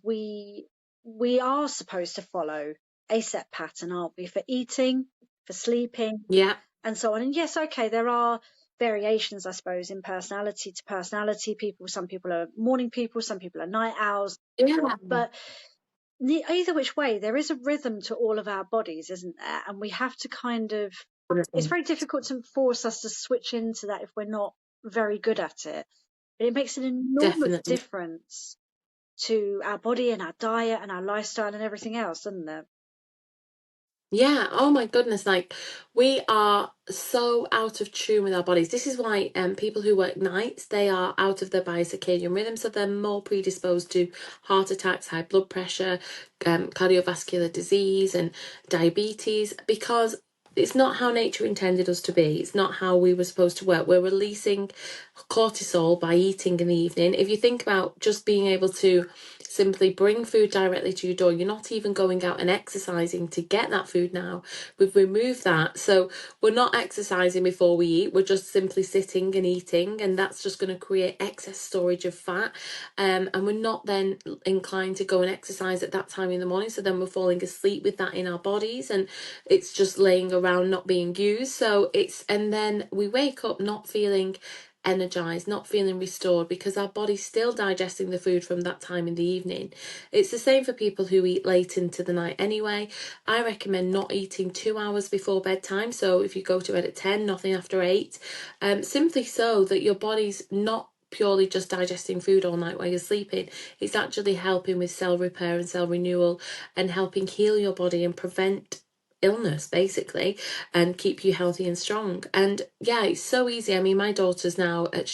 We are supposed to follow a set pattern, aren't we, for eating, for sleeping, Yeah. and so on. And yes, okay, there are variations, I suppose, in personality to personality. Some people are morning people, some people are night owls, Yeah. but either which way, there is a rhythm to all of our bodies, isn't there? And we have to it's very difficult to force us to switch into that if we're not very good at it. But it makes an enormous Definitely. difference to our body and our diet and our lifestyle and everything else, doesn't it? Yeah, oh my goodness, like we are so out of tune with our bodies. This is why people who work nights, they are out of their biocircadian rhythm, so they're more predisposed to heart attacks, high blood pressure, cardiovascular disease and diabetes, because it's not how nature intended us to be. It's not how we were supposed to work. We're releasing cortisol by eating in the evening. If you think about just being able to simply bring food directly to your door, you're not even going out and exercising to get that food now. We've removed that. So we're not exercising before we eat. We're just simply sitting and eating, and that's just going to create excess storage of fat. And we're not then inclined to go and exercise at that time in the morning. So then we're falling asleep with that in our bodies, and it's just laying around not being used. And then we wake up not feeling energized, not feeling restored, because our body's still digesting the food from that time in the evening. It's the same for people who eat late into the night anyway. I recommend not eating 2 hours before bedtime. So if you go to bed at 10, nothing after 8, simply so that your body's not purely just digesting food all night while you're sleeping. It's actually helping with cell repair and cell renewal, and helping heal your body and prevent illness basically, and keep you healthy and strong. And yeah, it's so easy. I mean, my daughter's now at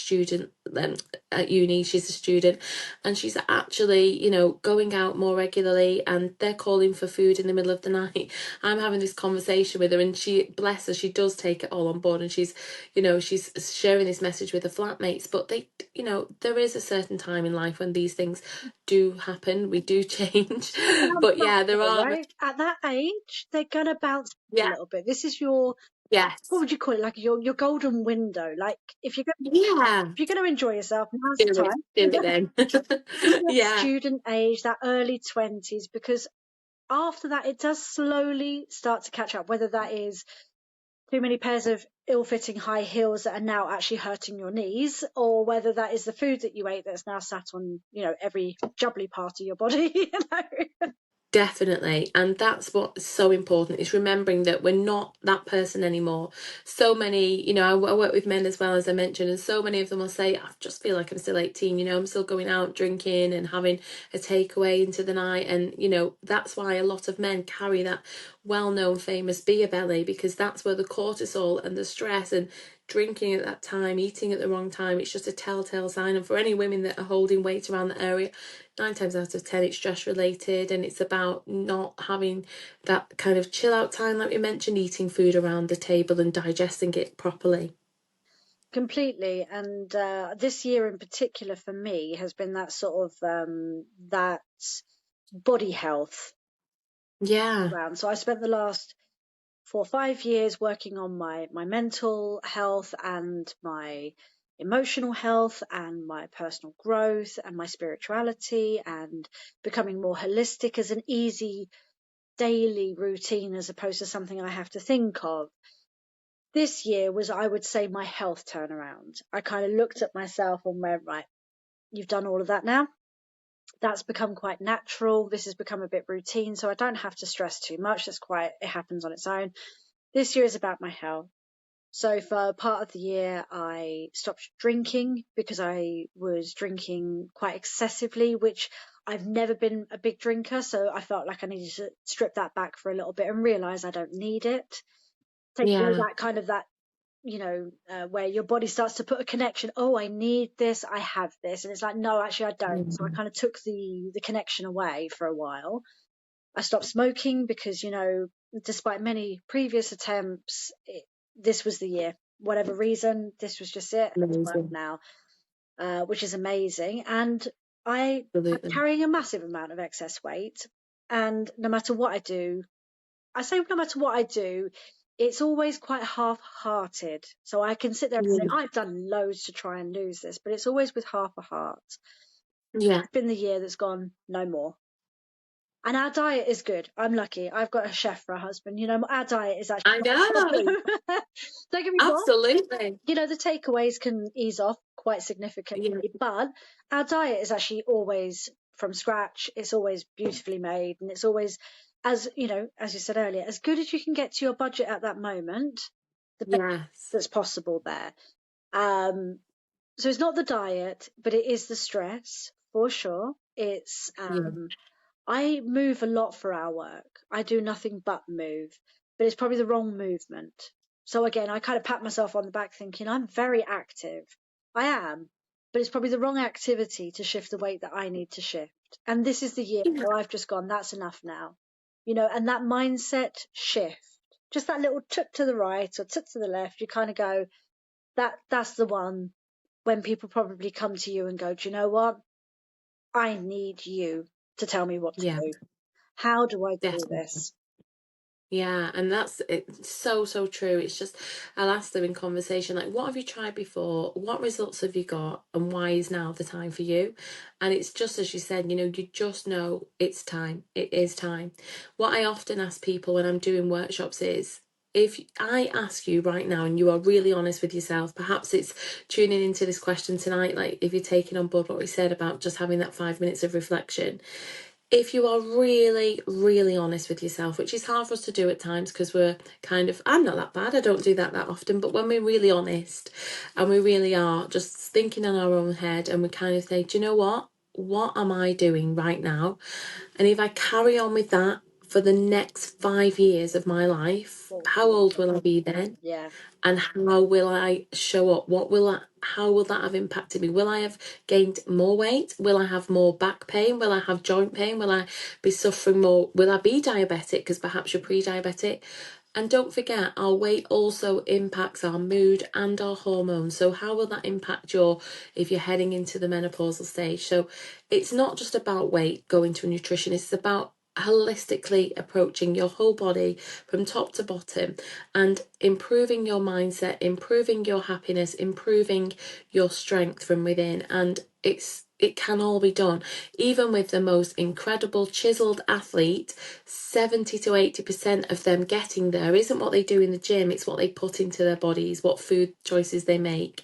uni. She's a student, and she's actually, going out more regularly, and they're calling for food in the middle of the night. I'm having this conversation with her, and she, bless her, she does take it all on board, and she's sharing this message with her flatmates. But there is a certain time in life when these things do happen. We do change. But yeah, there are. Right? At that age, they're going to bounce a Yeah. little bit. This is what Yes. would you call it? Like your golden window. Like if you're Yeah. going to enjoy yourself, now's the Do it. time. Do it then. That Yeah. student age, that early 20s, because after that, it does slowly start to catch up, whether that is too many pairs of ill-fitting high heels that are now actually hurting your knees, or whether that is the food that you ate that's now sat on, every jubbly part of your body. Definitely. And that's what's so important, is remembering that we're not that person anymore. So many, I work with men as well, as I mentioned, and so many of them will say, I just feel like I'm still 18, I'm still going out drinking and having a takeaway into the night. And, that's why a lot of men carry that well-known famous beer belly, because that's where the cortisol and the stress and drinking at that time, eating at the wrong time, it's just a telltale sign. And for any women that are holding weight around that area, 9 times out of 10 it's stress related, and it's about not having that kind of chill out time, like we mentioned, eating food around the table and digesting it properly. Completely. And this year in particular for me has been that sort of that body health Yeah. round. So I spent the last 4 or 5 years working on my mental health and my emotional health and my personal growth and my spirituality, and becoming more holistic as an easy daily routine as opposed to something I have to think of. This year was, I would say, my health turnaround. I kind of looked at myself and went, right, you've done all of that now. That's become quite natural. This has become a bit routine, so I don't have to stress too much. It happens on its own. This year is about my health. So for part of the year, I stopped drinking because I was drinking quite excessively, which I've never been a big drinker. So I felt like I needed to strip that back for a little bit and realize I don't need it. Take away Yeah. that kind of where your body starts to put a connection. Oh, I need this. I have this. And it's like, no, actually I don't. So I kind of took the connection away for a while. I stopped smoking because, despite many previous attempts, this was the year. Whatever reason, this was just it. It's worked Amazing. now, which is amazing. And I'm Absolutely. carrying a massive amount of excess weight. And no matter what I do, it's always quite half-hearted. So I can sit there and say, Yeah. I've done loads to try and lose this, but it's always with half a heart. Yeah. It's been the year that's gone, no more. And our diet is good. I'm lucky. I've got a chef for a husband. Our diet is actually I not a know. problem. Don't get me wrong. Absolutely. The takeaways can ease off quite Yeah. significantly, but our diet is actually always from scratch. It's always beautifully made, and it's always, as as you said earlier, as good as you can get to your budget at that moment, the best Yes. that's possible there. So it's not the diet, but it is the stress for sure. It's Yeah. I move a lot for our work. I do nothing but move, but it's probably the wrong movement. So again, I kind of pat myself on the back thinking I'm very active. I am, but it's probably the wrong activity to shift the weight that I need to shift. And this is the year Yeah. where I've just gone, that's enough now. And that mindset shift, just that little took to the right or took to the left, you kind of go, that's the one when people probably come to you and go, do you know what? I need you to tell me what to Yeah. do. How do I do Definitely. this? Yeah, and that's it's so, so true. It's just, I'll ask them in conversation, like, what have you tried before? What results have you got? And why is now the time for you? And it's just as you said, you just know it's time. It is time. What I often ask people when I'm doing workshops is, if I ask you right now and you are really honest with yourself, perhaps it's tuning into this question tonight, like if you're taking on board what we said about just having that 5 minutes of reflection, if you are really, really honest with yourself, which is hard for us to do at times because we're kind of, I'm not that bad, I don't do that often, but when we're really honest and we really are just thinking in our own head and we kind of say, do you know what? What am I doing right now? And if I carry on with that for the next 5 years of my life, Well, how old will I be then? yeah, And how will I show up? How will that have impacted me? Will I have gained more weight? Will I have more back pain? Will I have joint pain? Will I be suffering more? Will I be diabetic? Because perhaps you're pre-diabetic. And don't forget, our weight also impacts our mood and our hormones. So how will that impact if you're heading into the menopausal stage? So it's not just about weight going to a nutritionist, it's about holistically approaching your whole body from top to bottom and improving your mindset, improving your happiness, improving your strength from within. And it can all be done. Even with the most incredible chiseled athlete, 70 to 80% of them getting there isn't what they do in the gym, it's what they put into their bodies, what food choices they make.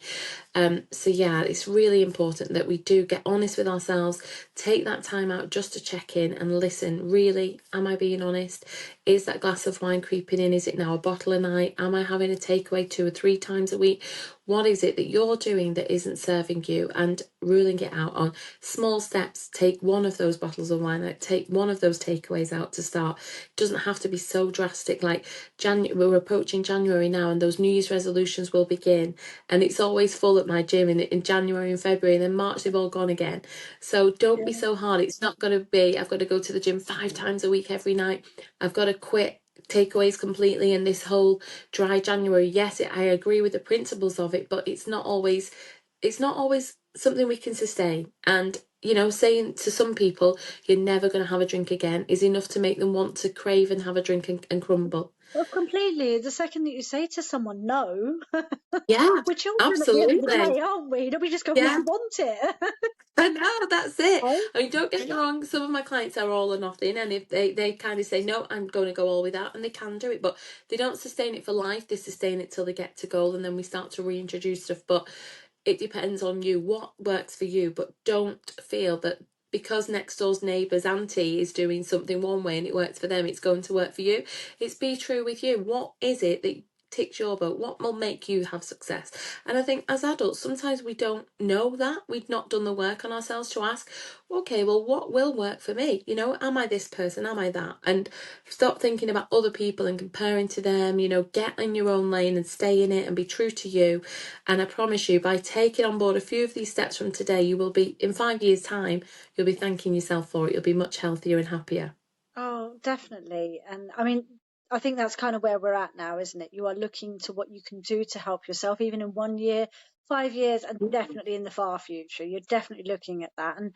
So yeah, it's really important that we do get honest with ourselves, take that time out just to check in and listen. Really, am I being honest? Is that glass of wine creeping in? Is it now a bottle a night? Am I having a takeaway 2 or 3 times a week? What is it that you're doing that isn't serving you? And ruling it out on small steps. Take one of those bottles of wine, take one of those takeaways out to start. It doesn't have to be so drastic. Like we're approaching January now, and those New Year's resolutions will begin. And it's always full at my gym in January and February, and then March they've all gone again. So don't be so hard. It's not going to be, I've got to go to the gym 5 times a week every night. I've got to quit takeaways completely and this whole dry January. Yes, I agree with the principles of it, but it's not always something we can sustain. And saying to some people you're never going to have a drink again is enough to make them want to crave and have a drink and crumble. well, completely. The second that you say to someone no, Yeah, we're children at the end of the absolutely. day, aren't we? We just go, well, Yeah, you want it. I know, that's it. Right? I mean, don't get me wrong, some of my clients are all or nothing, and if they kind of say, no, I'm going to go all without, and they can do it, but they don't sustain it for life, they sustain it till they get to goal, and then we start to reintroduce stuff. But it depends on you, what works for you, but don't feel that because next door's neighbour's auntie is doing something one way and it works for them, it's going to work for you. It's be true with you. What is it that ticks your boat? What will make you have success? And I think as adults, sometimes we don't know that. We've not done the work on ourselves to ask, okay, well, what will work for me? Am I this person? Am I that? And stop thinking about other people and comparing to them. Get in your own lane and stay in it and be true to you. And I promise you, by taking on board a few of these steps from today, you will be, in 5 years' time, you'll be thanking yourself for it. You'll be much healthier and happier. Oh, definitely. And I mean, I think that's kind of where we're at now, isn't it? You are looking to what you can do to help yourself, even in 1 year, 5 years, and definitely in the far future. You're definitely looking at that. And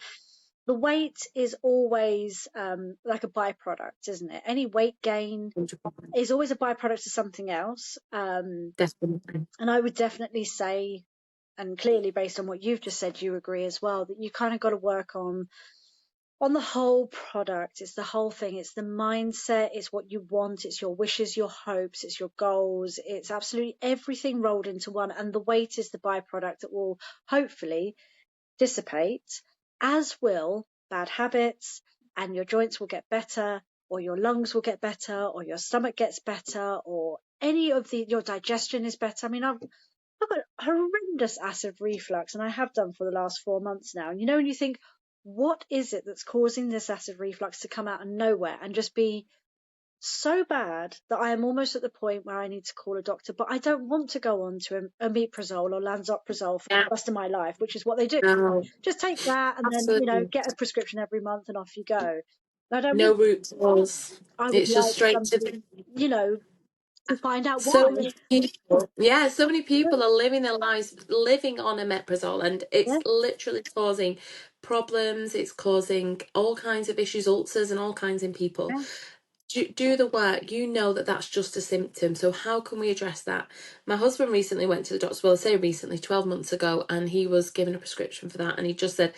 the weight is always like a byproduct, isn't it? Any weight gain 100%. is always a byproduct of something else. Definitely. And I would definitely say, and clearly based on what you've just said, you agree as well, that you kind of got to work on the whole product. It's the whole thing. It's the mindset. It's what you want. It's your wishes, your hopes, it's your goals. It's absolutely everything rolled into one. And the weight is the byproduct that will hopefully dissipate, as will bad habits, and your joints will get better, or your lungs will get better, or your stomach gets better, or any of your digestion is better. I mean, I've got horrendous acid reflux, and I have done for the last 4 months now. And you know, when you think, what is it that's causing this acid reflux to come out of nowhere and just be so bad that I am almost at the point where I need to call a doctor, but I don't want to go on to omeprazole or lansoprazole for Yeah. the rest of my life, which is what they do. No, Just take that and then, absolutely. get a prescription every month and off you go. And I don't No want, root cause. I would It's just like straight to somebody, the. to find out So why. many people, yeah, so many people are living their lives living on omeprazole, and Yeah, it's literally causing problems. It's causing all kinds of issues, ulcers, and all kinds in people. yeah, Do the work. You know that that's just a symptom. So how can we address that? My husband recently went to the doctor. Well, I say recently, 12 months ago, and he was given a prescription for that, and he just said,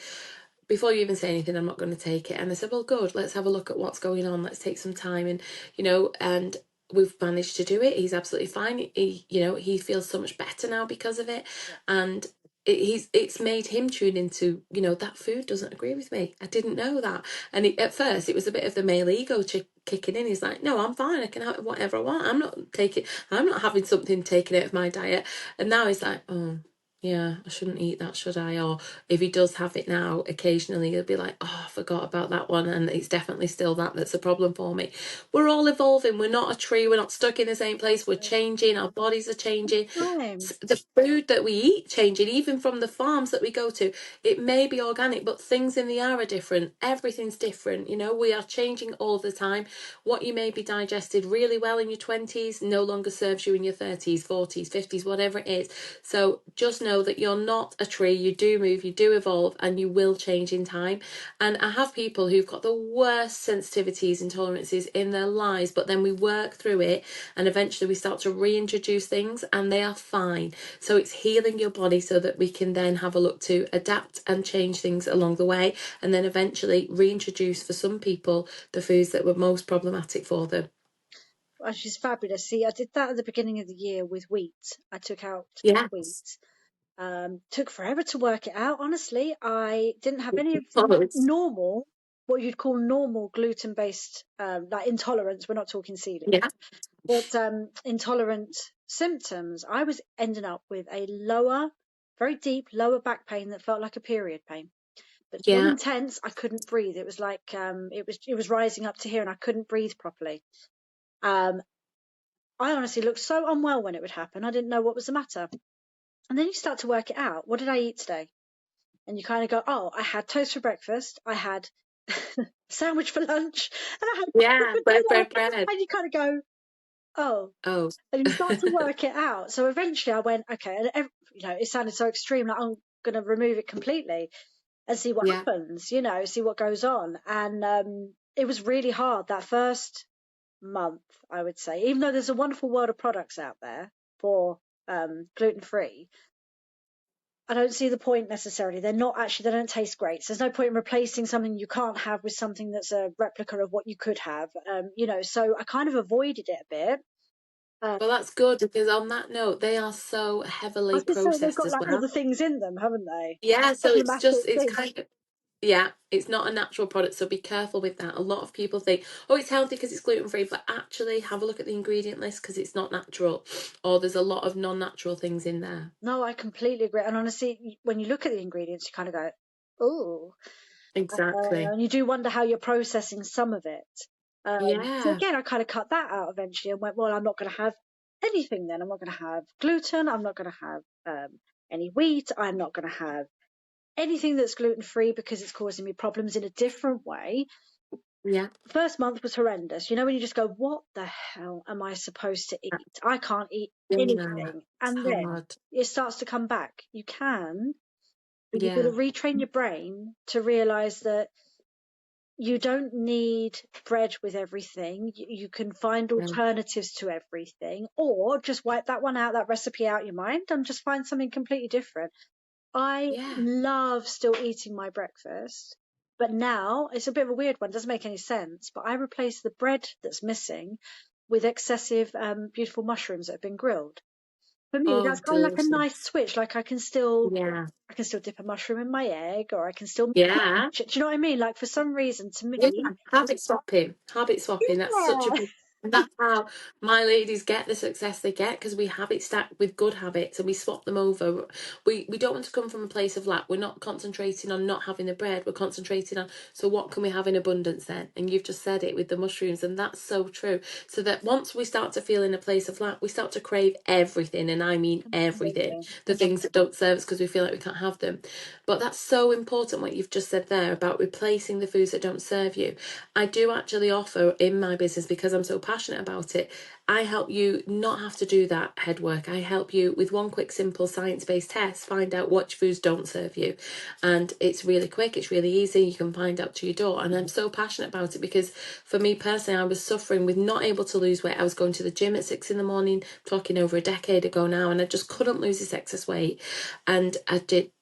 before you even say anything, I'm not going to take it. And I said, well, good, let's have a look at what's going on. Let's take some time. And, and we've managed to do it. He's absolutely fine. He feels so much better now because of it. yeah. And it's made him tune into, that food doesn't agree with me. I didn't know that. And at first it was a bit of the male ego kicking in. He's like, no, I'm fine. I can have whatever I want. I'm not having something taken out of my diet. And now he's like, oh, yeah, I shouldn't eat that, should I? Or if he does have it now, occasionally he'll be like, oh, I forgot about that one. And it's definitely still that's a problem for me. We're all evolving. We're not a tree. We're not stuck in the same place. We're changing. Our bodies are changing. Time. The food that we eat changing, even from the farms that we go to. It may be organic, but things in the air are different. Everything's different. We are changing all the time. What you may be digested really well in your 20s no longer serves you in your 30s, 40s, 50s, whatever it is. So just know that you're not a tree. You do move, you do evolve, and you will change in time. And I have people who've got the worst sensitivities, intolerances in their lives, but then we work through it and eventually we start to reintroduce things and they are fine. So it's healing your body so that we can then have a look to adapt and change things along the way, and then eventually reintroduce for some people the foods that were most problematic for them. Which is fabulous. See, I did that at the beginning of the year with wheat. I took out wheat. Yes. Took forever to work it out. Honestly, I didn't have any of the Oh, normal, what you'd call normal gluten-based, like intolerance. We're not talking celiac, yeah. but intolerant symptoms. I was ending up with a very deep lower back pain that felt like a period pain, but so Yeah. intense I couldn't breathe. It was like it was rising up to here, and I couldn't breathe properly. Um, I honestly looked so unwell when it would happen. I didn't know what was the matter. And then you start to work it out. What did I eat today? And you kind of go, oh, I had toast for breakfast. I had a sandwich for lunch, and I had bread Yeah. for dinner. Bread. And you kind of go, oh, Oh. and you start to work it out. So eventually I went, okay, and it sounded so extreme, like I'm going to remove it completely and see what Yeah. happens, see what goes on. And it was really hard that first month, I would say, even though there's a wonderful world of products out there for gluten-free. I don't see the point necessarily. They don't taste great. So there's no point in replacing something you can't have with something that's a replica of what you could have. So I kind of avoided it a bit. Well, that's good, because on that note, they are so I heavily was just saying they've processed got as like well. other things in them, haven't they? Yeah, so Problematic it's things. kind of, yeah, it's not a natural product, so be careful with that. A lot of people think, oh, it's healthy because it's gluten free, but actually have a look at the ingredient list because it's not natural, or there's a lot of non-natural things in there. No, I completely agree. And honestly, when you look at the ingredients, you kind of go, oh, Exactly. and you do wonder how you're processing some of it. So Yeah. again, I kind of cut that out eventually and went, well, I'm not going to have anything then. I'm not going to have gluten. I'm not going to have any wheat. I'm not going to have anything that's gluten free because it's causing me problems in a different way. Yeah. First month was horrendous. When you just go, what the hell am I supposed to eat? I can't eat Yeah. anything. It's And then hard. it starts to come back. You can, But you've got Yeah. to retrain your brain to realize that you don't need bread with everything. You can find Yeah. alternatives to everything, or just wipe that one out, that recipe out your mind, and just find something completely different. I Yeah. love still eating my breakfast, but now it's a bit of a weird one. Doesn't make any sense. But I replace the bread that's missing with excessive, beautiful mushrooms that have been grilled. For me, Oh, that's kind of like a nice delicious. switch. Like Yeah. I can still dip a mushroom in my egg, or I can still. Yeah. Do you know what I mean? Like for some reason, to Yeah, me, habit swapping. Habit swapping. That's such a yeah, big. And that's how my ladies get the success they get, because we habit stack with good habits and we swap them over. We don't want to come from a place of lack. We're not concentrating on not having the bread. We're concentrating on, so what can we have in abundance then? And you've just said it with the mushrooms, and that's so true. So that once we start to feel in a place of lack, we start to crave everything, and I mean everything. completely. The things that don't serve us because we feel like we can't have them. But that's so important what you've just said there about replacing the foods that don't serve you. I do actually offer in my business, because I'm so passionate about it, I help you not have to do that head work. I help you with one quick, simple science-based test, find out which foods don't serve you. And it's really quick, it's really easy. You can find out to your door. And I'm so passionate about it because for me personally, I was suffering with not able to lose weight. I was going to the gym at 6 a.m, talking over a decade ago now, and I just couldn't lose this excess weight. And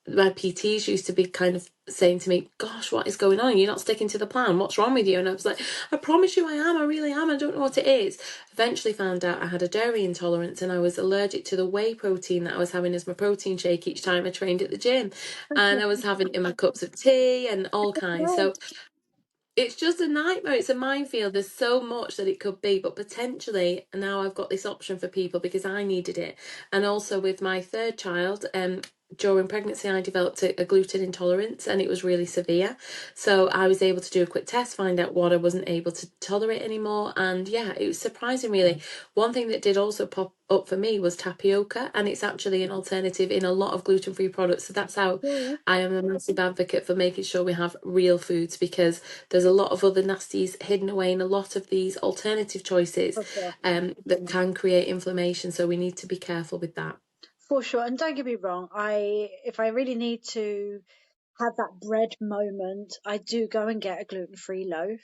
my PTs used to be kind of saying to me, gosh, what is going on? You're not sticking to the plan. What's wrong with you? And I was like, I promise you I am. I really am. I don't know what it is. Eventually found out I had a dairy intolerance, and I was allergic to the whey protein that I was having as my protein shake each time I trained at the gym. And I was having it in my cups of tea and all kinds. So it's just a nightmare. It's a minefield. There's so much that it could be, but potentially now I've got this option for people because I needed it. And also with my third child, during pregnancy, I developed a gluten intolerance, and it was really severe. So I was able to do a quick test, find out what I wasn't able to tolerate anymore. And yeah, it was surprising, really. One thing that did also pop up for me was tapioca, and it's actually an alternative in a lot of gluten-free products. So that's how Yeah, I am a massive advocate for making sure we have real foods, because there's a lot of other nasties hidden away in a lot of these alternative choices for sure. that can create inflammation. So we need to be careful with that. For sure. And don't get me wrong, if I really need to have that bread moment, I do go and get a gluten-free loaf.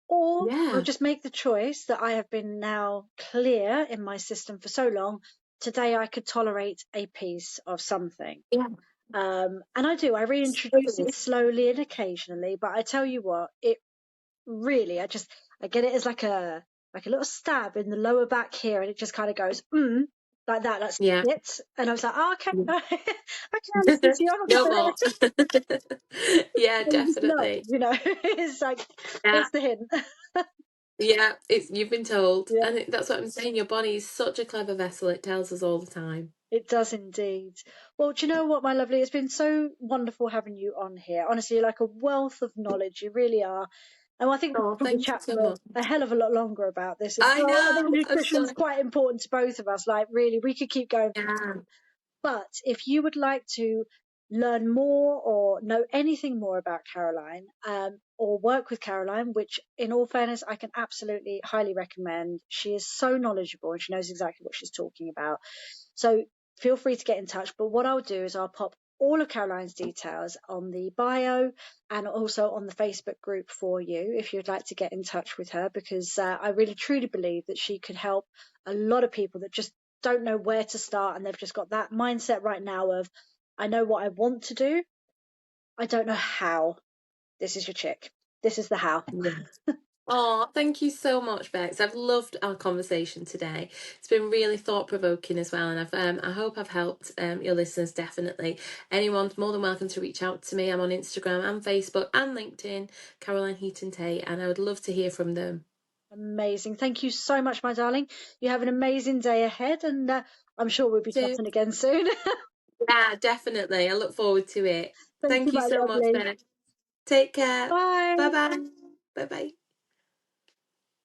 Or I'll Yeah. just make the choice that I have been now clear in my system for so long. Today I could tolerate a piece of something. Yeah. And I reintroduce it slowly and occasionally, but I tell you what, it really, I get it as like a little stab in the lower back here, and it just kind of goes, like that. That's Yeah. it. And I was like, oh, okay, okay, I listen to you. I'm No not more. Yeah, you just know, definitely. it's like, Yeah. that's the hint. Yeah, it's you've been told, Yeah, and that's what I'm saying. Your body is such a clever vessel. It tells us all the time. it does indeed. Well, do you know what, my lovely? It's been so wonderful having you on here. Honestly, you're like a wealth of knowledge. You really are. And I think we Oh, could probably thank you chat so for much. a hell of a lot longer about this as I well. I think know. I'm nutrition is so quite important to both of us. Like, really, we could keep going. yeah. But if you would like to learn more or know anything more about Caroline, or work with Caroline, which in all fairness, I can absolutely highly recommend. She is so knowledgeable and she knows exactly what she's talking about. So feel free to get in touch. But what I'll do is I'll pop all of Caroline's details on the bio and also on the Facebook group for you if you'd like to get in touch with her, because I really truly believe that she could help a lot of people that just don't know where to start, and they've just got that mindset right now of, I know what I want to do, I don't know how. This is your chick. This is the how. Yeah. Oh, thank you so much, Bex. I've loved our conversation today. It's been really thought-provoking as well, and I hope I've helped your listeners. Definitely, anyone's more than welcome to reach out to me. I'm on Instagram and Facebook and LinkedIn, Caroline Heaton-Tate, and I would love to hear from them. Amazing. Thank you so much, my darling. You have an amazing day ahead, and I'm sure we'll be Too. chatting again soon. Yeah, definitely. I look forward to it. Thank you, Thank you my so much, lovely. Bex. Take care. Bye. Bye bye. Bye bye.